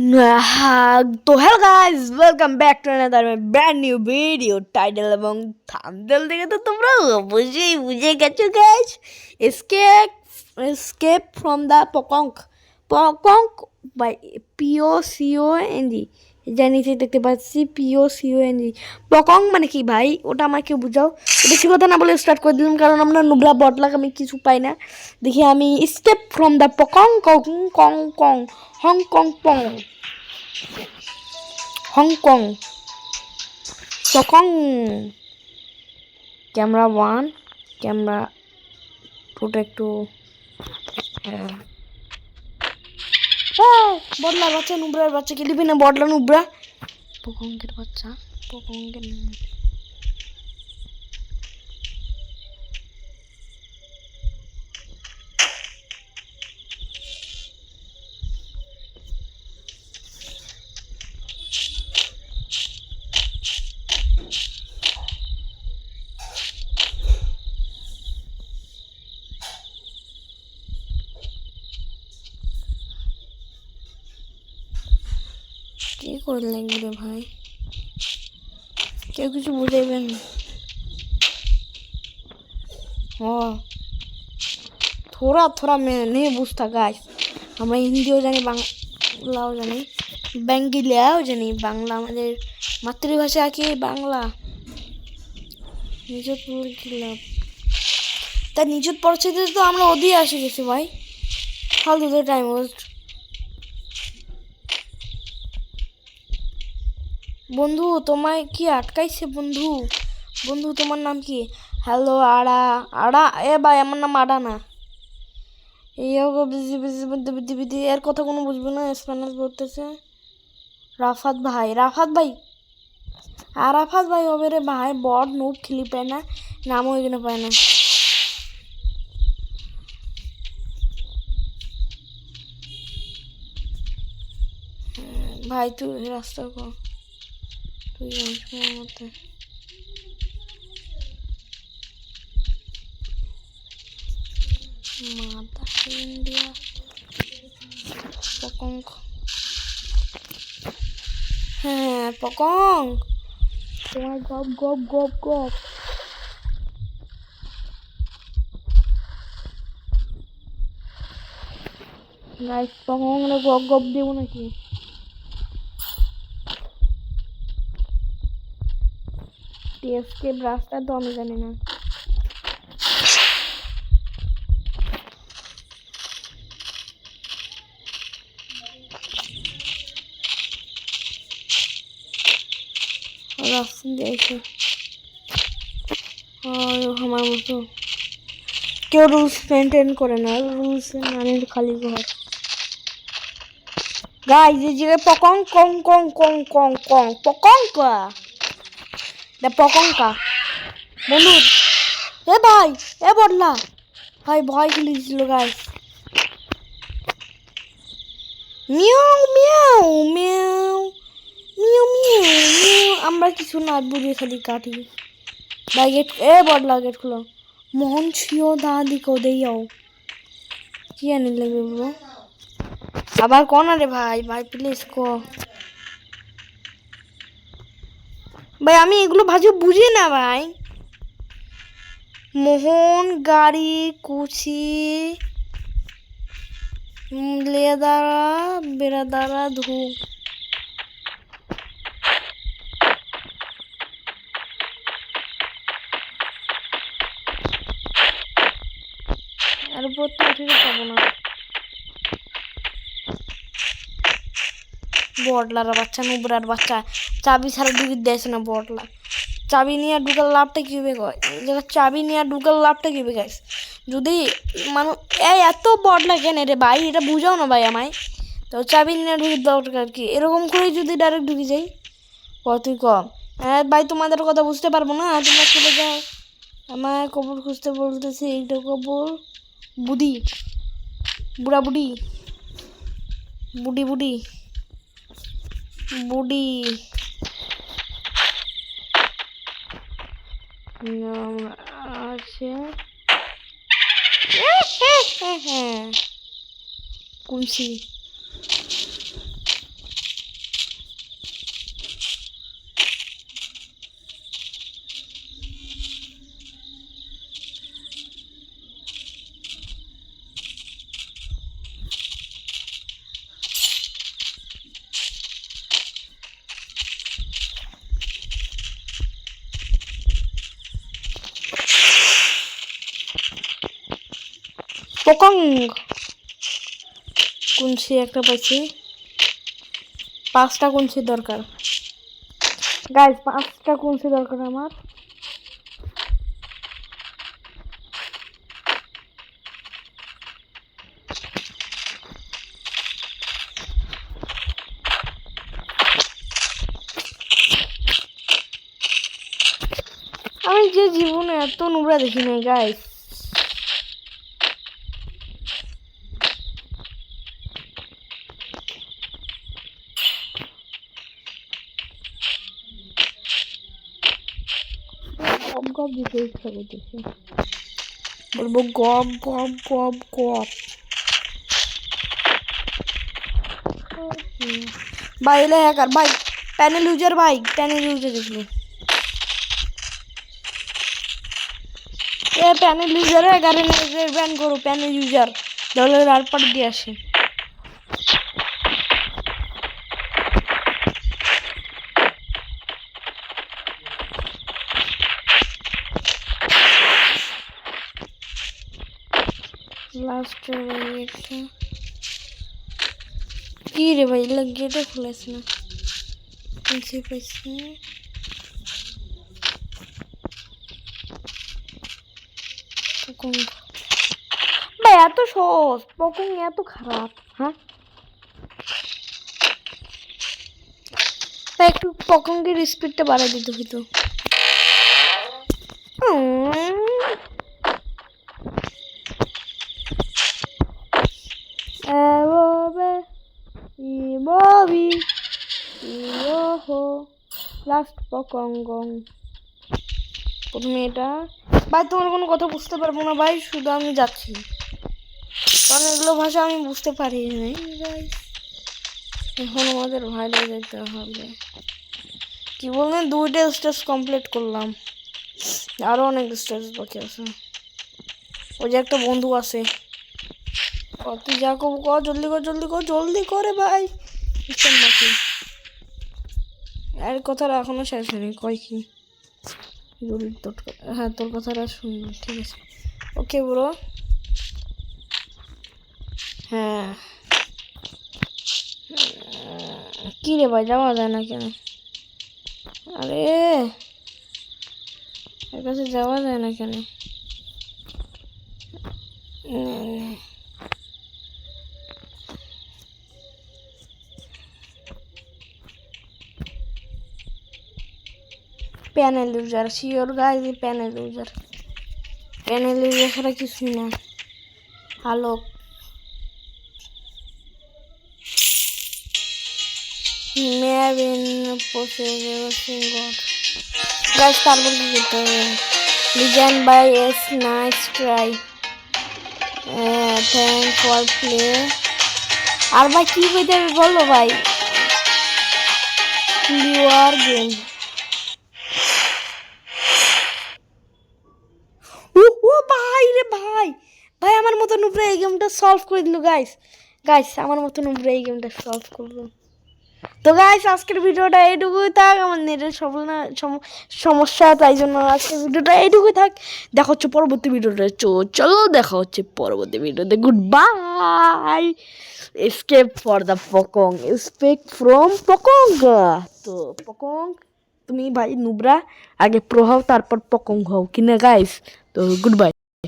তো hello guys, welcome back to another brand new video. Title এবং thumbnail দেখে তো তোমরা অবশ্যই বুঝে গেছো guys. Escape escape from the Pocong Pocong by POCONG। জানিতে দেখতে পাচ্ছি POCONG। পকং মানে কি ভাই, ওটা আমাকে বুঝাও। বেশি কথা না বলে স্টার্ট করে দিলাম, কারণ আমরা নুবরা বটলাক আমি কিছু পাই না। দেখি আমি স্কেপ ফ্রম দ্য পকং কং কং কং হংকং পং হংকং পকং। ক্যামেরা 1, ক্যামেরা 2টা একটু বদলার বাচ্চা, নুবরার বাচ্চা কে দিবি না, বদলা নুবরা পকঙ্কের বাচ্চা, পকঙ্কের কি করে লাগবে রে ভাই, কেউ কিছু বুঝাইবেন? हाँ, थोड़ा थोड़ा मैं नहीं बुझता गाइस। আমরা হিন্দিও জানি, বাংলাও জানি, বেঙ্গলিয়াও জানি। বাংলা আমাদের মাতৃভাষা কি বাংলা। নিজত বলছিলাম তা নিজত পরিস্থিতি তো আমরা ওদিকে আসে গেছি ভাই। ফালতু তো টাইম ওয়েস্ট। বন্ধু তোমায় কি আটকাইছে বন্ধু? বন্ধু তোমার নাম কি? হ্যালো আড়া আড়া, এ ভাই আমার নাম আড়া না। এই busy busy busy busy busy, এর কথা কোনো বুঝবে না। স্প্যানিশ বলতেছে রাফাত ভাই, রাফাত ভাই আর রাফাত ভাই হবে রে ভাই। বড নুব খেলি পায় না, নামও এখানে পায় না। ভাই তুই রাস্তা কর, তুই জানিস মতে মাদা ইন্ডিয়া পকঙ্ক। হ্যাঁ পকঙ্ক, তোমার গপ গপ গপ গপ। গাইস পকঙ্ক না গপ গপ দেবো নাকি? টিএসকে রাস্তা তো আমি জানি না। রাস্তা দিয়েছে আর আমার মতো কেউ রুলস মেনটেন করে না, রুলস মানে খালি ঘর। গাইস এই জায়গায় পকং কং কং কং কং কং পকংকা, দা পকংকা বন্ধু। এ ভাই, এ বদলা ভাই, ভয় খেলে দিছিল গাইস। মিয়াও মিয়াও মিয়াও মিয়াও মিয়াও মিয়াও, আমরা কিছু না বুঝে খালি কাটি। ভাই গেট, এ বদলা গেট খুলো। মোহন ছিও দাদি কো দেইও কি আনি লাগবে ব্রো? আবার কোন রে ভাই, ভাই প্লিজ কো ভাই, আমি এগুলো ভাজি বুঝি না ভাই। মোহন গাড়ি কুচি লেদারা বেড়াদারা ধু। আর উপর তো উঠে পাবো না। বটলার বাচ্চা, নুবরার বাচ্চা, চাবি ছাড়া ঢুকে দিয়েছে না বটলা। চাবি নিয়ে ঢুকার লাভটা কী হবে কয়? চাবি নিয়ে ঢুকার লাভটা কী হবে গাইস? যদি মানুষ এই এত বটলা কেন রে ভাই, এটা বুঝাও না ভাই আমায়। তো চাবি নিয়ে ঢুকে দরকার কি? এরকম করে যদি ডাইরেক্ট ঢুকে যাই কতই কম। হ্যাঁ ভাই, তোমাদের কথা বুঝতে পারবো না, তোমরা চলে যাও। আমার কবর খুঁজতে বলতেছে, এইটা কবর। বুড়ি বুড়া বুড়ি বুড়ি বুড়ি বুড়ি আছে কুঞ্চি। পকং কুঞ্চি একটা পাইছি, 5টা কুঞ্চি দরকার গাইস, 5টা কুঞ্চি দরকার আমার। আমি যে জীবনে এত নোংরা দেখি নাই গাইস। গপ গপ দিতে ইচ্ছা করতেছে, বলবো গপ গপ গপ গপ। ভাই এলে হ্যাকার ভাই, প্যানেল ইউজার ভাই, প্যানেল ইউজার দেখলো এ প্যানেল ইউজার গাড়ি ব্যান করো, প্যানেল ইউজার দলের আর পার দিয়ে আসে। লাস্ট কি রে ভাই, গেটও খুলেছে না, পাইছি ভাই, এত সহজ পকং, এত খারাপ। হ্যাঁ একটু পকংকে স্পিডটা বাড়াই দিতে হইতো। লাস্ট পকং প্রথমে এটা ভাই, তোমার কোনো কথা বুঝতে পারবো না ভাই, শুধু আমি যাচ্ছি কারণ এগুলো ভাষা আমি বুঝতে পারি নাই। এখন আমাদের বাইরে যেতে হবে। কি বললেন, 2টা স্টেজ কমপ্লিট করলাম, আরো অনেক স্টেজ বাকি আছে। ওই যে একটা বন্ধু আছে, তুই যা কর, জলদি কর জলদি কর জলদি করে ভাই, বাকি আর কথাটা এখনো শেষ হয়নি। কয় কি হ্যাঁ, তোর কথাটা শুনলাম, ঠিক আছে ওকে ব্রো। হ্যাঁ কি রে ভাই, যাওয়া যায় না কেন? আরে এর কাছে যাওয়া যায় না কেন? Panel user sure guys, panel user ছাড়া কিছুই না। হ্যালো তারপর কি করতে হবে? Design by S, nice try, thank for play. আর ভাই কি বলতে হবে বলো ভাই, ইউর গেম। ও ভাই রে ভাই, ভাই আমার মতন উপরে এই গেমটা সলভ করে দিল গাইস। আমার মতন উপরে এই গেমটা সলভ করলো। তো গাইস আজকের ভিডিওটা এইটুকুই থাক, আমার নেটের সমস্যা, তাই জন্য আজকের ভিডিওটা এইটুকুই থাক। দেখা হচ্ছে পরবর্তী ভিডিওতে, চলো দেখা হচ্ছে পরবর্তী ভিডিওতে। Goodbye. Escape for the Pocong, escape from Pocong. তো পকং তুমি ভাই নুবরা, আগে প্রো হও তারপর পকং হও কিনা গাইস। তো গুড বাই।